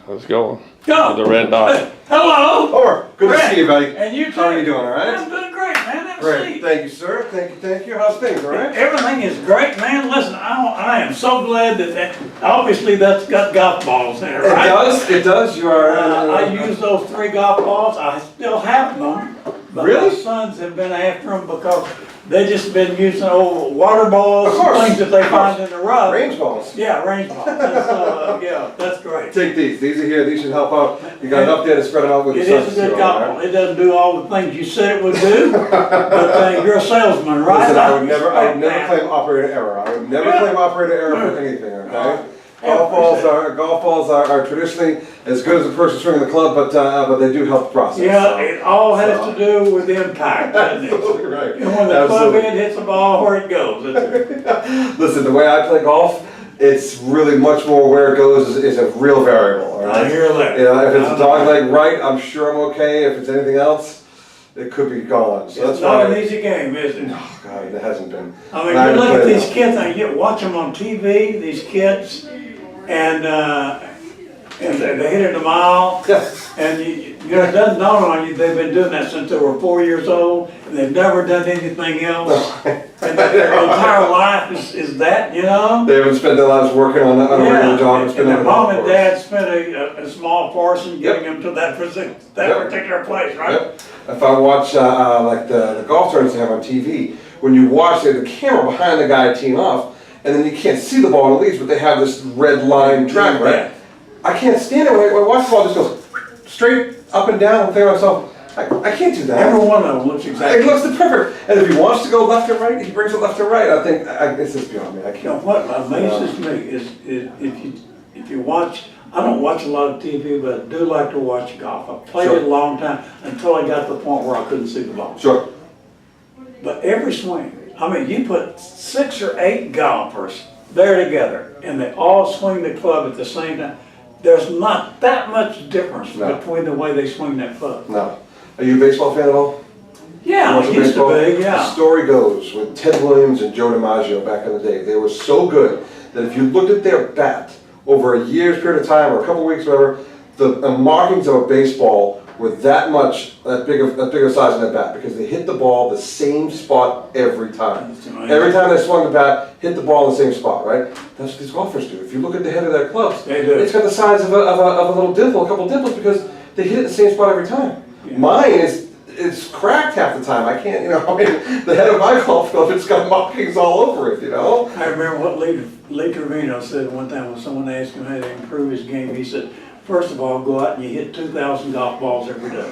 Let's go. Go. The red dot. Hello. Or good to see you, buddy. And you too. How are you doing? All right. I'm doing great, man. Have a Great. seat. Thank you, sir. Thank you. How's things? All right. Everything is great, man. Listen, I am so glad that obviously that's got golf balls in it, right? It does. It does. You are. I use those 3 golf balls. I still have them. But Really? my sons have been after them because they just been using old water balls, Of course. things that they find in the rough. Range balls. Yeah, range balls. So, yeah, that's great. Take these. These are here. These should help out. You got enough there to spread them out with It your is a sons. good too, golf all ball. right? It doesn't do all the things you said it would do, but you're a salesman, right? Listen, I would never That. claim operator error. I would never claim operator error for anything. Okay. Yeah, Golf balls are traditionally as good as a person swinging the club, but they do help the process. Yeah, so. it all has to do with impact, doesn't it? Absolutely right. And when the club head hits the ball, where it goes. Listen, the way I play golf, it's really much more where it goes is a real variable. All right? I hear that. You know, if it's a dog leg right, I'm sure I'm okay. If it's anything else, it could be gone. So It's that's not why. an easy game, is it? Oh God, it hasn't been. I mean, And you look at haven't these played kids, and you watch them on TV, these kids, and they hit it a mile. Yes. And you know, it doesn't dawn on you, they've been doing that since they were 4 years old, and they've never done anything else. And their entire life is that, you know? They haven't spent their lives working on a regular job. It's been And on their a mom golf and course. dad spent a small portion getting them to that Yep. particular place, right? Yep. If I watch like the golf tournaments they have on TV, when you watch, they have the camera behind the guy teeing off, and then you can't see the ball in the leaves, but they have this red line track, right? Yeah. I can't stand it when I watch the ball, it just goes straight up and down. I'm thinking to myself, I can't do that. Every one of them looks It exactly. looks the perfect. And if he wants to go left and right, he brings it left and right. I think it's just beyond me. I You know, can't. what amazes me is if you watch, I don't watch a lot of TV, but I do like to watch golf. I played Sure. it a long time until I got to the point where I couldn't see the ball. Sure. But every swing, I mean, you put 6 or 8 golfers there together, and they all swing the club at the same time. There's not that much difference No. between the way they swing that club. No. Are you a baseball fan at all? Yeah, Watch it the used to baseball? be, The yeah. story goes with Ted Williams and Joe DiMaggio back in the day. They were so good that if you looked at their bat over a year's period of time or a couple of weeks, whatever, the markings of a baseball were that bigger size in their bat because they hit the ball the same spot every time. That's amazing. Every time they swung the bat, hit the ball in the same spot, right? That's what these golfers do. If you look at the head of their clubs, They do. it's got the size of a little dimple, a couple dimples, because they hit it the same spot every time. Yeah. Mine it's cracked half the time. I can't, you know, I mean, the head of my golf club, it's got markings all over it, you know? I remember what Lee Trevino said one time when someone asked him how to improve his game. He said, first of all, go out and you hit 2,000 golf balls every day.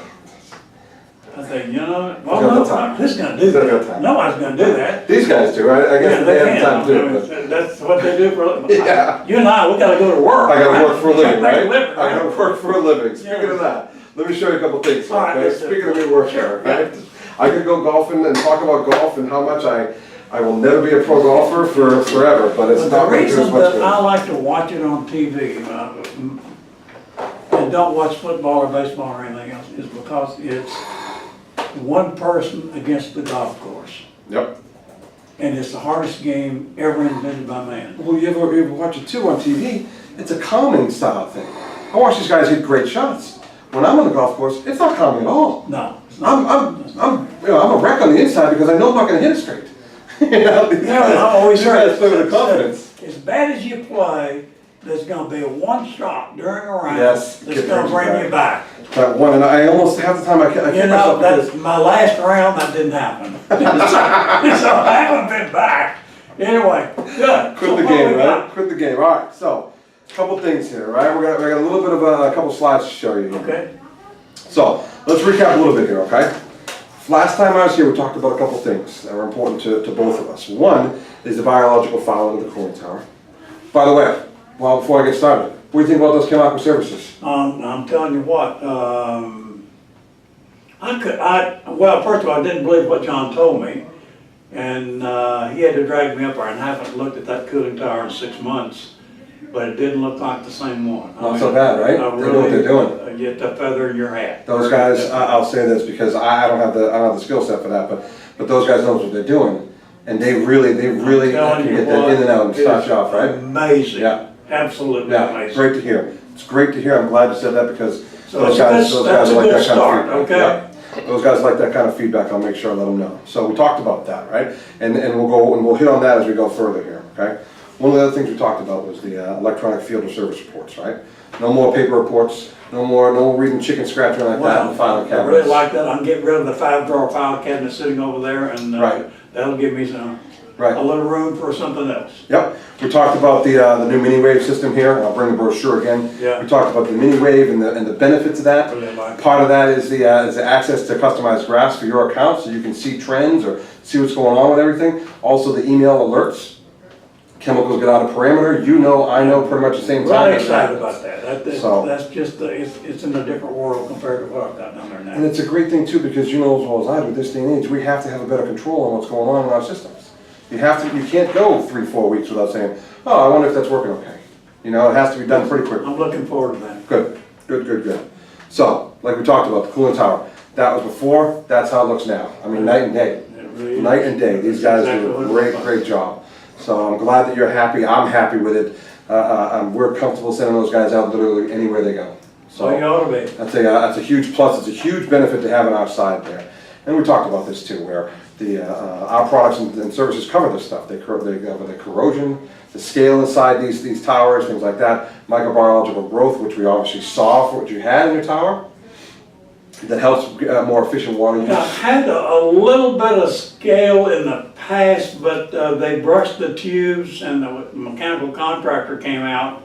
I think, you know, well, He's got time. who's going to do He's got that? time. Nobody's going to do that. These guys do, I Yeah, guess they they can. have time to do I it. mean, that's what they do for a living. Yeah. You and I, we got to go to work. I gotta work for a living, Make a right? living, I gotta work for a living. Speaking Yeah. of that, let me show you a couple things, All right, okay? let's do it. Speaking of me working, Sure, okay? I could go golfing and talk about golf and how much I will never be a pro golfer for forever, but it's But not the gonna do as reason much that good. I like to watch it on TV and don't watch football or baseball or anything else is because it's one person against the golf course. Yep. And it's the hardest game ever invented by man. Well, you ever watch it too on TV? It's a calming style thing. I watch these guys hit great shots. When I'm on the golf course, it's not calming at all. No. It's not. I'm a wreck on the inside because I know I'm not gonna hit it straight. You know, these Yeah, I always these heard guys play with the confidence. As bad as you play, there's gonna be one shot during a round Yes, that's get gonna brings bring you you back. That one, and I almost half the time I You can't know, myself that's my last round, that didn't happen. So I haven't been back. Anyway, good. quit So the what game, we right? got? Quit the game. All right, so a couple things here, right? We got a little bit of a couple slides to show you. Okay, So let's recap a little bit here, okay? Last time I was here, we talked about a couple things that were important to both of us. One is the biological fouling of the cooling tower. By the way, well, before I get started, what do you think about those Chem-Aqua services? I'm telling you what, well, first of all, I didn't believe what John told me. And he had to drag me up there, and I haven't looked at that cooling tower in 6 months, but it didn't look like the same one. Not so bad, right? I They know what they're doing. Get the feather in your hat. Those guys, I'll say this because I don't have the skill set for that, but those guys know what they're doing, and they really I'm telling can you get that what, in and out and start it's you off, right? Amazing. Yeah. Absolutely Yeah, amazing. great to hear. It's great to hear, I'm glad you said that because So those that's guys a like good that kind start, of feedback. okay? Yeah. Those guys like that kind of feedback, I'll make sure I let them know. So we talked about that, right? And we'll hit on that as we go further here, okay? One of the other things we talked about was the electronic field of service reports, right? No more paper reports, no more reading chicken scratch or like that in the filing I cabinets. really like that. I can get rid of the 5-drawer file cabinet sitting over there, and Right. that'll give me a Right. little room for something else. Yep, we talked about the new mini wave system here, and I'll bring the brochure again. Yeah. We talked about the mini wave and the benefits of that. Really like it. Part of that is the access to customized graphs for your account, so you can see trends or see what's going on with everything. Also the email alerts. Chemicals get out of parameter, you know, I know, pretty much the same time. Really excited about that. So- That's just, it's in a different world compared to what I've got down there And now. it's a great thing too, because you know as well as I do, this day and age, we have to have a better control on what's going on in our systems. You can't go 3-4 weeks without saying, oh, I wonder if that's working okay. You know, it has to be done pretty quickly. I'm looking forward to that. Good. So, like we talked about, the cooling tower, that was before, that's how it looks now. I mean, night and day. It really is. Night and day, these guys Exactly do what a it great, looks great job. So I'm glad that you're happy, I'm happy with it. We're comfortable sending those guys out literally anywhere they go. So you ought to be. That's a huge plus, it's a huge benefit to have on our side there. And we talked about this too, where our products and services cover this stuff. They cover the corrosion, the scale inside these towers, things like that. Microbiological growth, which we obviously saw for what you had in your tower. That helps more efficient water use. I had a little bit of scale in the past, but they brushed the tubes, and the mechanical contractor came out,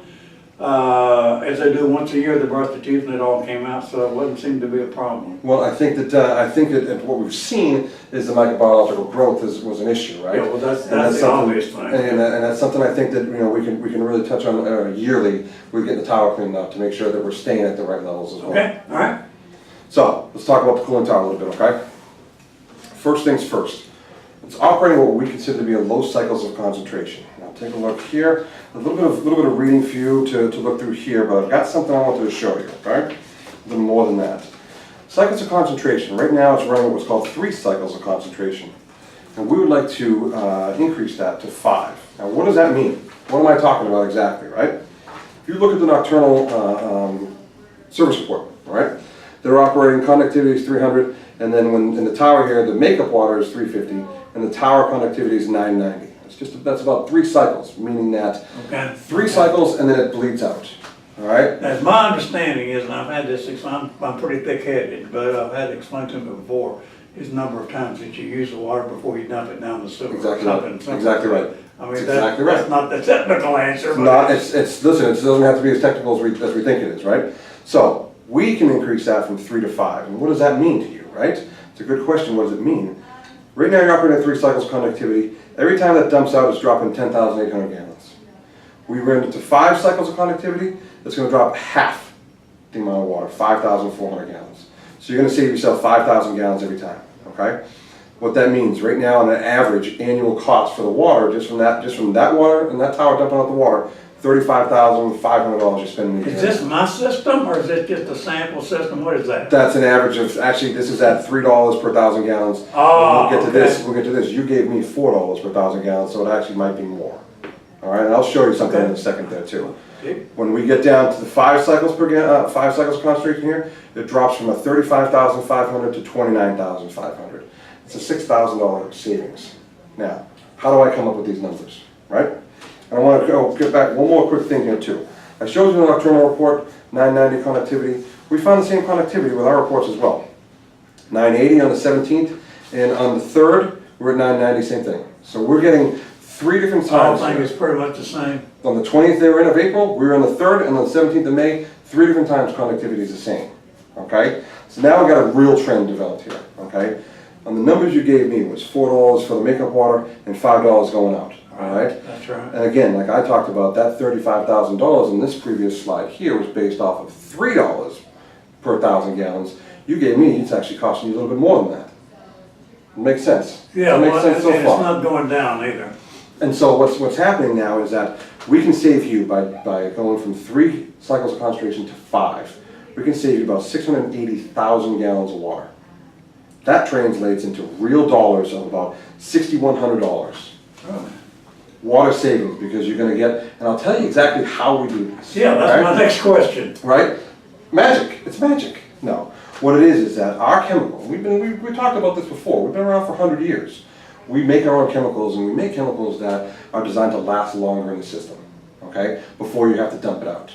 as they do once a year, they brush the tubes and it all came out, so it wouldn't seem to be a problem. Well, I think that what we've seen is the microbiological growth was an issue, right? Yeah, well, that's And the obvious thing. And that's something I think that we can really touch on yearly. We get the tower cleaned up to make sure that we're staying at the right levels as well. Okay, all right. So let's talk about the cooling tower a little bit, okay? First things first. It's operating what we consider to be a low cycles of concentration. Now take a look here. A little bit of reading for you to look through here, but I've got something I wanted to show you, okay? A little more than that. Cycles of concentration. Right now it's running what's called 3 cycles of concentration. And we would like to increase that to 5. Now what does that mean? What am I talking about exactly, right? If you look at the nocturnal service report, all right? They're operating conductivity is 300, and then when in the tower here, the makeup water is 350, and the tower conductivity is 990. That's about 3 cycles, meaning that Okay. 3 cycles and then it bleeds out. All right. As my understanding is, and I've had this, I'm pretty thick-headed, but I've had it explained to me before, is the number of times that you use the water before you dump it down the sewer. Exactly right. Exactly right. I mean, That's exactly right. that's not the technical answer. It's but not. Listen. It doesn't have to be as technical as we think it is, right? So we can increase that from 3 to 5. And what does that mean to you, right? It's a good question. What does it mean? Right now you're operating at 3 cycles conductivity. Every time that dumps out, it's dropping 10,800 gallons. We run it to 5 cycles of conductivity. It's going to drop half the amount of water, 5,400 gallons. So you're going to save yourself 5,000 gallons every time. Okay. What that means right now, on an average annual cost for the water, just from that water and that tower dumping out the water, $35,500 you're spending a year. Is this my system, or is it just a sample system? What is that? That's an average of, actually, this is at $3 per 1,000 gallons. Oh, We'll get to okay. this, we'll get to this. You gave me $4 per 1,000 gallons, so it actually might be more. All right, and I'll show you something in a second there too. Okay. When we get down to the 5 cycles per 5 cycles concentration here, it drops from a $35,500 to $29,500. It's a $6,000 savings. Now, how do I come up with these numbers, right? And I want to get back one more quick thing here too. I showed you in the nocturnal report, 990 conductivity. We found the same conductivity with our reports as well. 980 on the 17th, and on the 3rd, we're at 990, same thing. So we're getting 3 different I times. think it's pretty much the same. On the 20th they were in of April, we were on the 3rd, and on the 17th of May, 3 different times conductivity is the same. Okay? So now we've got a real trend developed here. Okay? On the numbers you gave me was $4 for the makeup water and $5 going out. All right? That's right. And again, like I talked about, that $35,000 in this previous slide here was based off of $3 per 1,000 gallons. You gave me, it's actually costing you a little bit more than that. It makes sense. Yeah, It makes well, sense so and it's far. not going down either. And so what's happening now is that we can save you by going from 3 cycles of concentration to 5. We can save you about 680,000 gallons of water. That translates into real dollars of about $6,100. Oh. water savings, because you're gonna get, and I'll tell you exactly how we do this. Yeah, that's right? my next question. Right? Magic, it's magic. No, what it is that our chemical, we talked about this before, we've been around for 100 years. We make our own chemicals, and we make chemicals that are designed to last longer in the system, okay, before you have to dump it out,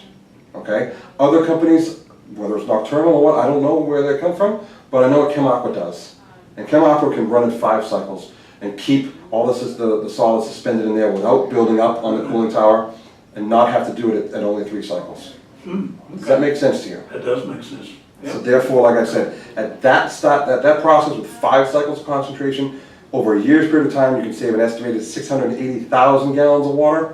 okay? Other companies, whether it's nocturnal or what, I don't know where they come from, but I know what Chem-Aqua does. And Chem-Aqua can run in 5 cycles and keep all the solids suspended in there without building up on the cooling tower, and not have to do it at only 3 cycles. Okay. Does that make sense to you? That does make sense. So Yep. therefore, like I said, at that process with 5 cycles of concentration, over a year's period of time, you can save an estimated 680,000 gallons of water,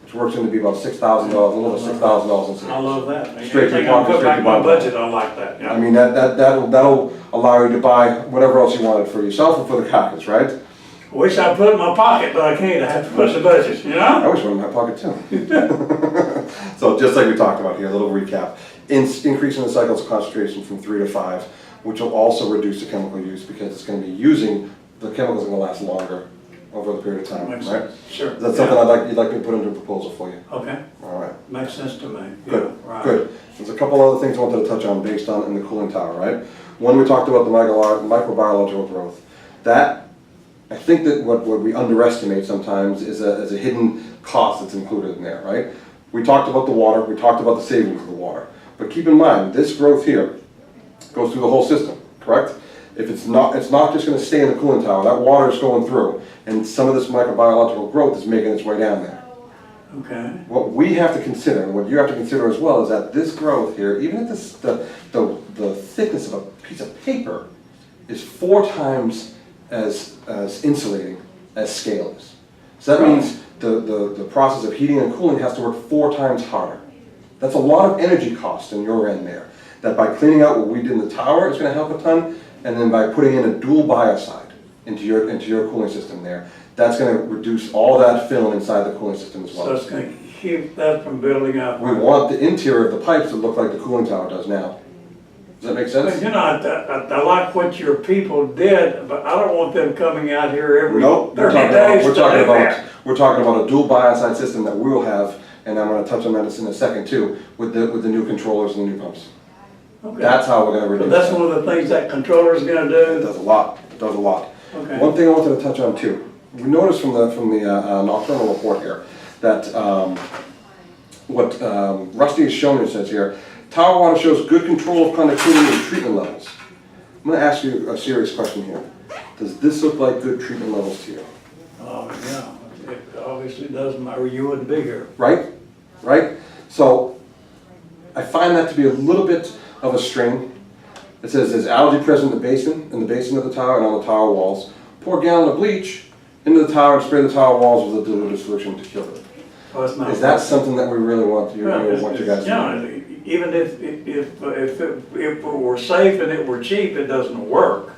which works into be about $6,000, a little over $6,000 in savings. I love that. Straight to Anything your I pocket, put straight back to in my your bottom. budget, I like that, yeah. I mean, that'll allow you to buy whatever else you wanted for yourself and for the carcass, right? Wish I put it in my pocket, but I can't, I have to push the budget, you I know? wish one in my pocket too. So just like we talked about here, a little recap. Increasing the cycles of concentration from 3 to 5, which will also reduce the chemical use, because it's going to be using, the chemicals are going to last longer over the period of time, Makes right? sense. Sure. Is that something Yeah. you'd like me to put into a proposal for you? Okay, All right, makes sense to me. good, Yeah, right. good. There's a couple other things I wanted to touch on based on in the cooling tower, right? One, we talked about the microbiological growth. That, I think that what we underestimate sometimes is a hidden cost that's included in there, right? We talked about the water, we talked about the savings of the water. But keep in mind, this growth here goes through the whole system, correct? If it's not just gonna stay in the cooling tower, that water is going through, and some of this microbiological growth is making its way down there. Okay, What we have to consider, and what you have to consider as well, is that this growth here, even if the thickness of a piece of paper is 4 times as insulating as scale is. So that means the process of heating and cooling has to work 4 times harder. That's a lot of energy cost in your end there. That by cleaning out what we did in the tower is going to help a ton, and then by putting in a dual biocide into your cooling system there, that's going to reduce all that film inside the cooling system as so well. it's gonna keep that from building up. We want the interior of the pipes to look like the cooling tower does now. Does that make But, sense? you know, I like what your people did, but I don't want them coming out here every Nope, 30 days to do that. we're talking about a dual biocide system that we will have, and I'm going to touch on that in a second too, with the new controllers and the new pumps. Okay. That's how we're going to So reduce that's that. one of the things that controller's gonna It do? does a lot, it does a lot. Okay. One thing I wanted to touch on too, we noticed from the nocturnal report here, that what Rusty has shown us says here, tower water shows good control of conductivity and treatment levels. I'm going to ask you a serious question here. Does this look like good treatment levels to you? Oh, yeah, it obviously doesn't, or you wouldn't be here. Right? Right? So I find that to be a little bit of a strain. It says there's algae present in the basin of the tower and on the tower walls. Pour a gallon of bleach into the tower and spray the tower walls with a diluted solution to kill it. Oh, it's not. Is that something that we really want you Well, want you guys to yeah, do? even if it were safe and it were cheap, it doesn't work.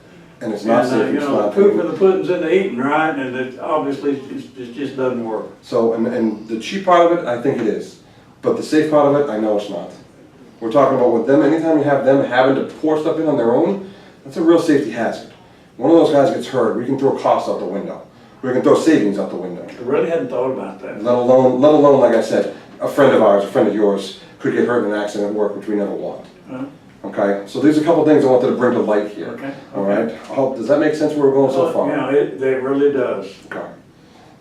And it's not And, safe, you it's know, not. proof of the pudding's in the eating, right? And it obviously, it just doesn't work. So, and the cheap part of it, I think it is. But the safe part of it, I know it's not. We're talking about with them, anytime you have them having to pour stuff in on their own, that's a real safety hazard. One of those guys gets hurt, we can throw costs out the window. We can throw savings out the window. I really hadn't thought about that. Let alone, like I said, a friend of ours, a friend of yours, could get hurt in an accident at work, which we never want. Huh? Okay, so there's a couple things I wanted to bring to light here. Okay. All right, I hope, does that make sense where we're going so far? Yeah, it really does. Okay,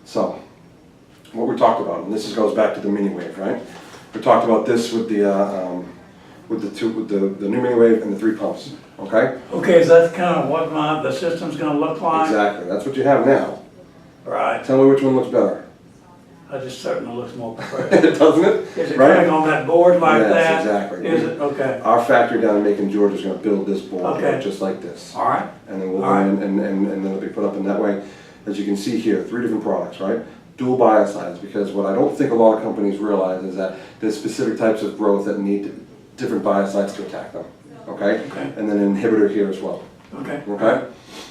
so, what we talked about, and this goes back to the mini wave, right? We talked about this with the new mini wave and the 3 pumps, okay? Okay, so that's kind of what the system's gonna look like? Exactly, that's what you have now. Right. Tell me which one looks better. It just certainly looks more professional. Doesn't it? Is it Right? coming on that board like Yes, that? exactly. Is it? Okay. Our factory down in Macon, Georgia is gonna build this board Okay. just like this. All right. And then we'll, All right. and then it'll be put up in that way. As you can see here, 3 different products, right? Dual biocides, because what I don't think a lot of companies realize is that there's specific types of growth that need different biocides to attack them, okay? Okay. And then an inhibitor here as well, Okay. okay?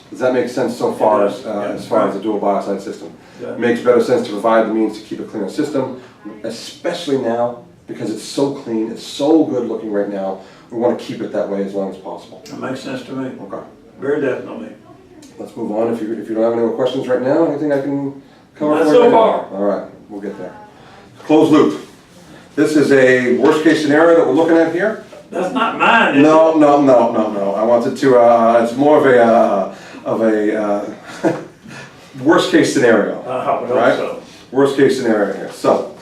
Does that make sense so far It does, yeah. as far as the dual biocide system? Yeah. Makes better sense to provide the means to keep a cleaner system, especially now, because it's so clean, it's so good looking right now. We want to keep it that way as long as possible. That makes sense to me. Okay, Very definitely. let's move on. If you don't have any more questions right now, anything I can Cover Not for so you? far. All right, we'll get there. Closed loop. This is a worst case scenario that we're looking at here. That's not mine, is it? No. I wanted to, it's more of a worst case scenario. I would Right? hope so. Worst case scenario here. So,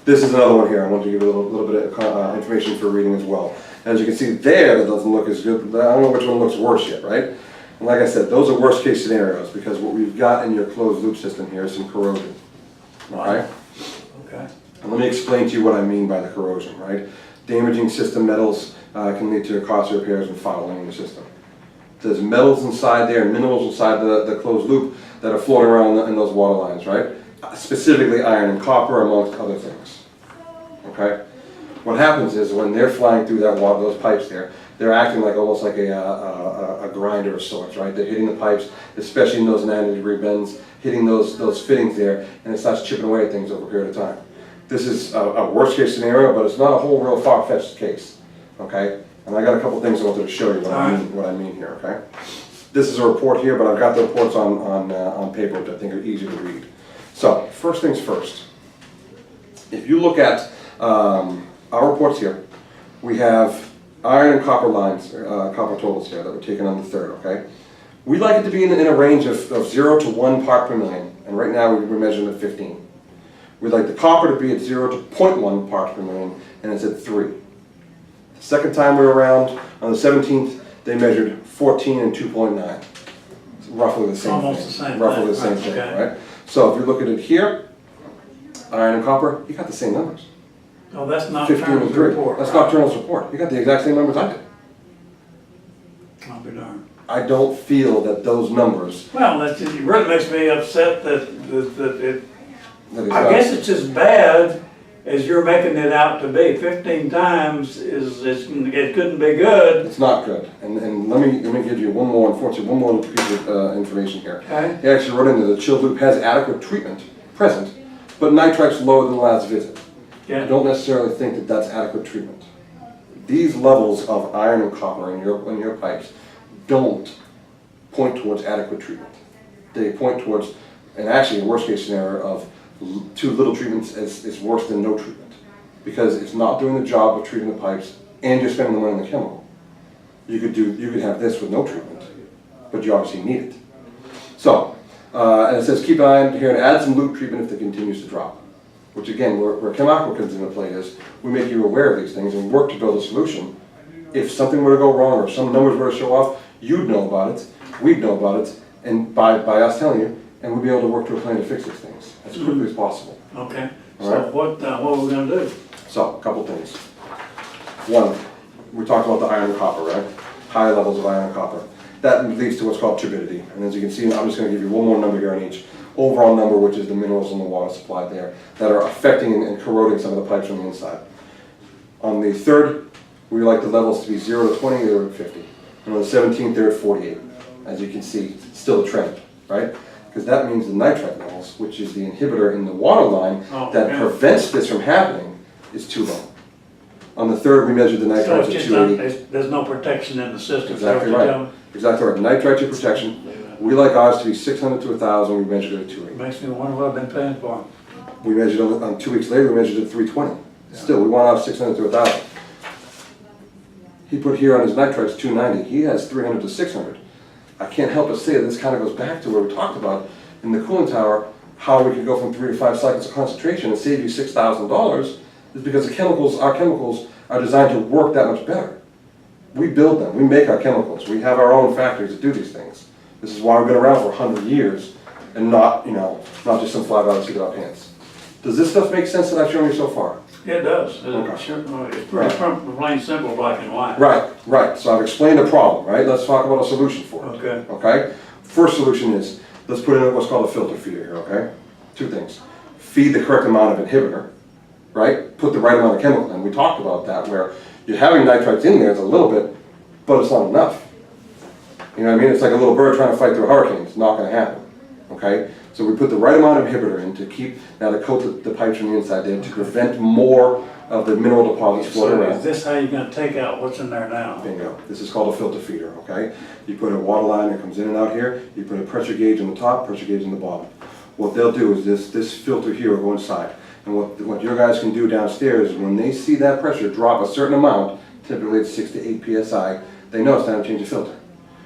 this is another one here. I want to give you a little bit of information for reading as well. As you can see there, that doesn't look as good. I don't know which one looks worse yet, right? And like I said, those are worst case scenarios because what we've got in your closed loop system here is some corrosion. Okay? Okay. And let me explain to you what I mean by the corrosion, right? Damaging system metals can lead to costly repairs and fouling in the system. There's metals inside there and minerals inside the closed loop that are floating around in those water lines, right? Specifically iron and copper amongst other things, okay? What happens is when they're flying through that water, those pipes there, they're acting like almost like a grinder of sorts, right? They're hitting the pipes, especially in those 90-degree bends, hitting those fittings there, and it starts chipping away at things over a period of time. This is a worst case scenario, but it's not a whole real far-fetched case, okay? And I got a couple things I wanted to show you what I mean here, okay? This is a report here, but I've got the reports on paper, which I think are easier to read. So, first things first. If you look at our reports here, we have iron and copper lines, copper totals here that were taken on the 3rd, okay? We like it to be in a range of 0 to 1 part per million, and right now we're measuring at 15. We'd like the copper to be at 0 to 0.1 parts per million, and it's at 3. The second time we were around, on the 17th, they measured 14 and 2.9. It's roughly the same Almost thing. the same Roughly thing. the same Right, thing, okay. right? So if you look at it here, iron and copper, you got the same numbers. Oh, that's not 15 and Turner's 3. report. That's right? not Turner's report. You got the exact same numbers I did. I'll be darned. I don't feel that those numbers. Well, it really makes me upset that it, That I guess it's as bad as you're making it out to be. 15 times it couldn't be good. It's not good. And let me give you one more piece of information here. Okay. He actually wrote in that the chilled loop has adequate treatment present, but nitrite's lower than the last visit. I Yeah. don't necessarily think that that's adequate treatment. These levels of iron and copper in your pipes don't point towards adequate treatment. They point towards, and actually in worst case scenario of too little treatment is worse than no treatment. Because it's not doing the job of treating the pipes and you're spending the money on the chemical. You could have this with no treatment, but you obviously need it. So, and it says keep an eye on here and add some loop treatment if it continues to drop. Which again, where Chem-Aqua comes into play is, we make you aware of these things and work to build a solution. If something were to go wrong or if some numbers were to show off, you'd know about it, we'd know about it, and by us telling you, and we'd be able to work to a plan to fix these things as quickly as possible. Okay. All So right. what are we gonna do? So, a couple things. One, we talked about the iron and copper, right? High levels of iron and copper. That leads to what's called turbidity. And as you can see, I'm just going to give you one more number here on each. Overall number, which is the minerals in the water supply there, that are affecting and corroding some of the pipes from the inside. On the 3rd, we like the levels to be 0 to 20, they're at 50. And on the 17th, they're at 48. As you can see, it's still a trend, right? Because that means the nitrite levels, which is the inhibitor in the water line that prevents this from happening, is too low. On the 3rd, we measured the So nitrites it's at just 280. there's no protection in the system. Exactly is that what you're right. telling me? Exactly right. Nitrite to protection. We like ours to be 600 to 1,000. We measured it at 280. Makes me wonder what I've been paying for. We measured on 2 weeks later. We measured it at 320. Still, we want ours 600 to 1,000. He put here on his nitrites 290. He has 300 to 600. I can't help but say that this kind of goes back to where we talked about in the cooling tower, how we could go from 3 to 5 cycles of concentration and save you $6,000 is because our chemicals are designed to work that much better. We build them, we make our chemicals, we have our own factories that do these things. This is why we've been around for 100 years and not just some fly by the seat of our pants. Does this stuff make sense that I've shown you so far? It does. Okay. It's pretty plain, simple, black and white. Right. So I've explained the problem, right? Let's talk about a solution for it. Okay. Okay? First solution is, let's put in what's called a filter feeder here, okay? 2 things. Feed the correct amount of inhibitor, right? Put the right amount of chemical in. We talked about that, where you're having nitrites in there, it's a little bit, but it's not enough. You know what I mean? It's like a little bird trying to fight through a hurricane. It's not going to happen, okay? So we put the right amount of inhibitor in to coat the pipes from the inside there to prevent more of the mineral deposits floating So around. is this how you're gonna take out what's in there now? Bingo. This is called a filter feeder, okay? You put a water line that comes in and out here, you put a pressure gauge on the top, pressure gauge on the bottom. what they'll do is this filter here will go inside. And what your guys can do downstairs is when they see that pressure drop a certain amount, typically it's 6 to 8 psi, they know it's time to change the filter.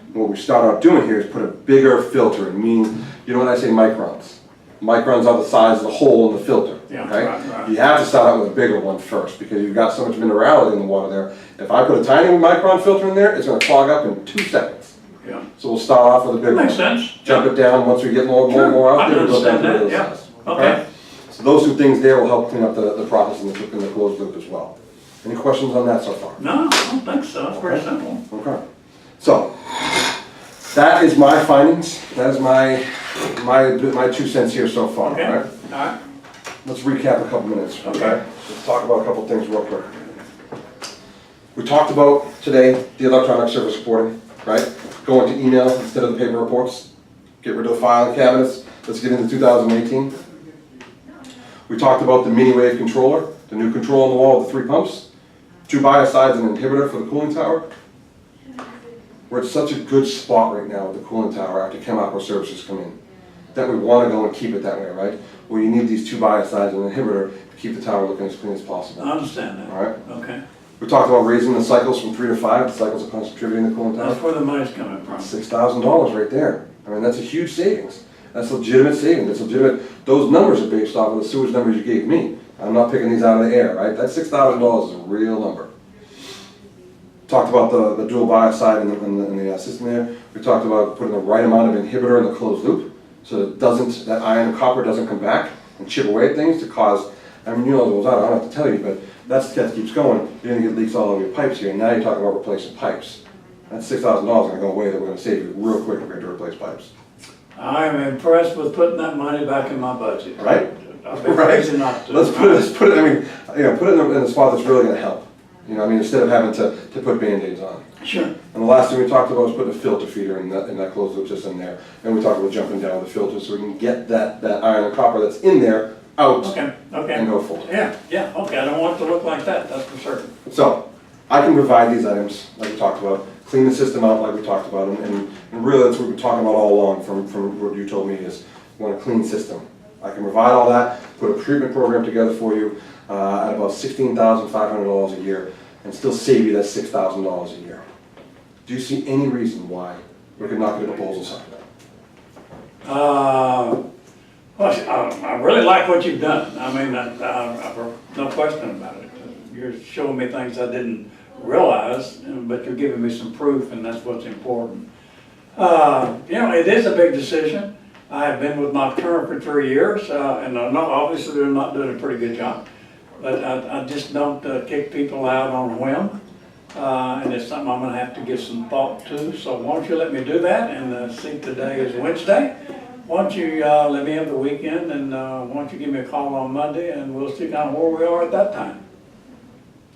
And what we start out doing here is put a bigger filter in, meaning, you know when I say microns? Microns are the size of the hole in the filter, Yeah, okay? right. You have to start out with a bigger one first because you've got so much minerality in the water there. If I put a tiny micron filter in there, it's going to clog up in 2 seconds. Yeah. So we'll start off with a bigger one. Makes sense. Jump it down once we get more out there, we'll go down to the other size. Okay. So those two things there will help clean up the process in the closed loop as well. Any questions on that so far? No, I don't think so. It's pretty simple. Okay. So, that is my findings. That is my 2 cents here so far, Okay. all right? All right. Let's recap a couple minutes, okay? Okay. Let's talk about a couple things real quick. We talked about today the electronic service reporting, right? Going to email instead of the paper reports. Get rid of the filing cabinets. Let's get into 2018. We talked about the mini wave controller, the new control on the wall with the 3 pumps, 2 biocides and an inhibitor for the cooling tower. We're at such a good spot right now with the cooling tower after Chem-Aqua services come in, that we want to go and keep it that way, right? Well, you need these 2 biocides and an inhibitor to keep the tower looking as clean as possible. I understand that. All right? Okay. We talked about raising the cycles from 3 to 5, the cycles of contributing to the cooling tower. That's where the money's coming from. $6,000 right there. I mean, that's a huge savings. That's legitimate savings. That's legitimate. Those numbers are based off of the sewage numbers you gave me. I'm not picking these out of the air, right? That $6,000 is a real number. Talked about the dual biocide in the system there. We talked about putting the right amount of inhibitor in the closed loop so that iron and copper doesn't come back and chip away at things to cause, I mean, you know those, I don't have to tell you, but that keeps going. You're going to get leaks all over your pipes here. And now you're talking about replacing pipes. That $6,000 is going to go away that we're going to save you real quick if we're going to replace pipes. I'm impressed with putting that money back in my budget. Right? I've been crazy not to. Let's put it, I mean, put it in the spot that's really going to help. You know, I mean, instead of having to put Band-Aids on. Sure. And the last thing we talked about was putting a filter feeder in that closed loop system there. And we talked about jumping down with the filter so we can get that iron and copper that's in there out Okay, okay. and go forward. Yeah, okay, I don't want it to look like that, that's for certain. So, I can provide these items like we talked about, clean the system out like we talked about, and really that's what we've been talking about all along from what you told me is we want a clean system. I can provide all that, put a treatment program together for you at about $16,500 a year and still save you that $6,000 a year. Do you see any reason why we could not get a proposal signed? Well, I really like what you've done. I mean, no question about it. You're showing me things I didn't realize, but you're giving me some proof, and that's what's important. You know, it is a big decision. I have been with Nocturne for 3 years, and I know obviously they're not doing a pretty good job. But I just don't kick people out on a whim. And it's something I'm going to have to give some thought to. So why don't you let me do that? And see, today is Wednesday. Why don't you let me have the weekend, and why don't you give me a call on Monday, and we'll see kind of where we are at that time.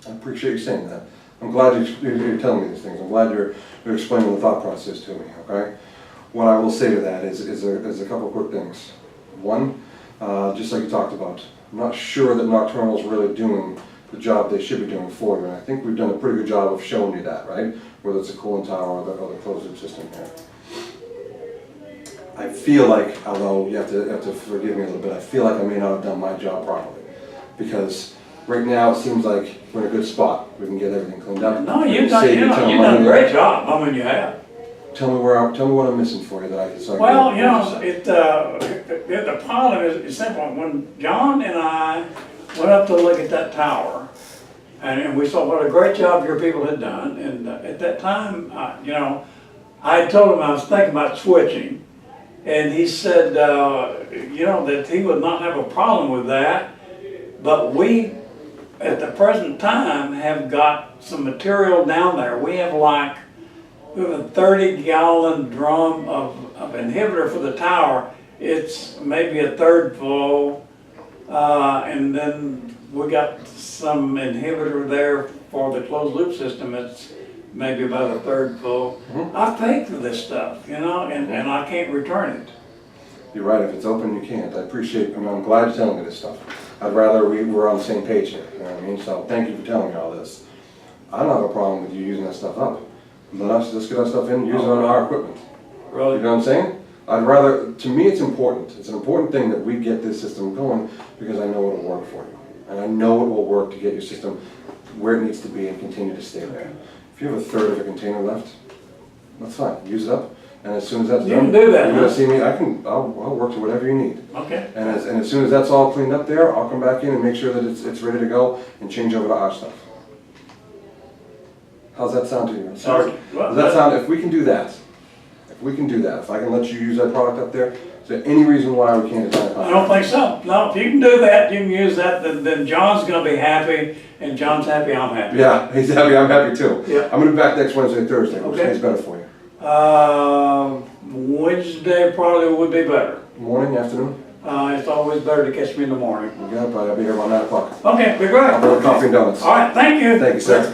I appreciate you saying that. I'm glad you're telling me these things. I'm glad you're explaining the thought process to me, okay? What I will say to that is a couple of quick things. One, just like you talked about, I'm not sure that Nocturnal's really doing the job they should be doing for you, and I think we've done a pretty good job of showing you that, right? Whether it's a cooling tower or the closed loop system here. I feel like, although you have to forgive me a little bit, I feel like I may not have done my job properly. Because right now it seems like we're in a good spot. We can get everything cleaned up. No, you've done a great job. I mean, you have. Tell me what I'm missing for you that I can start. Well, you know, the problem is simple. When John and I went up to look at that tower, and we saw what a great job your people had done, and at that time, you know, I had told him I was thinking about switching, and he said, you know, that he would not have a problem with that, but we, at the present time, have got some material down there. We have a 30-gallon drum of inhibitor for the tower. It's maybe a third full, and then we got some inhibitor there for the closed loop system. It's maybe about a third full. I paid for this stuff, you know, and I can't return it. You're right, if it's open, you can't. I'm glad you're telling me this stuff. I'd rather we were on the same page here, you know what I mean? So thank you for telling me all this. I don't have a problem with you using that stuff up. Let's get that stuff in, use it on our equipment. Really? You know what I'm saying? I'd rather, to me, it's important. It's an important thing that we get this system going because I know it'll work for you. And I know it will work to get your system where it needs to be and continue to stay there. If you have a third of a container left, that's fine, use it up. And as soon as that's done, You can do that, you're gonna huh? see me, I'll work to whatever you need. Okay. And as soon as that's all cleaned up there, I'll come back in and make sure that it's ready to go and change over to our stuff. How's that sound to you? Sounds- well, Does that sound, if we can do that, if I can let you use that product up there, is there any reason why we can't design a I don't think so. No, if you can do that, you can use that, then John's gonna be happy, and John's happy, I'm happy. Yeah, he's happy, I'm happy too. Yeah. I'm gonna be back next Wednesday, Thursday, which Okay. day's better for you? Wednesday probably would be better. Morning, afternoon? It's always better to catch me in the morning. You got it, but I'll be here about 9 o'clock. Okay, be great. I'll bring coffee and donuts. All right, thank you. Thank you, sir.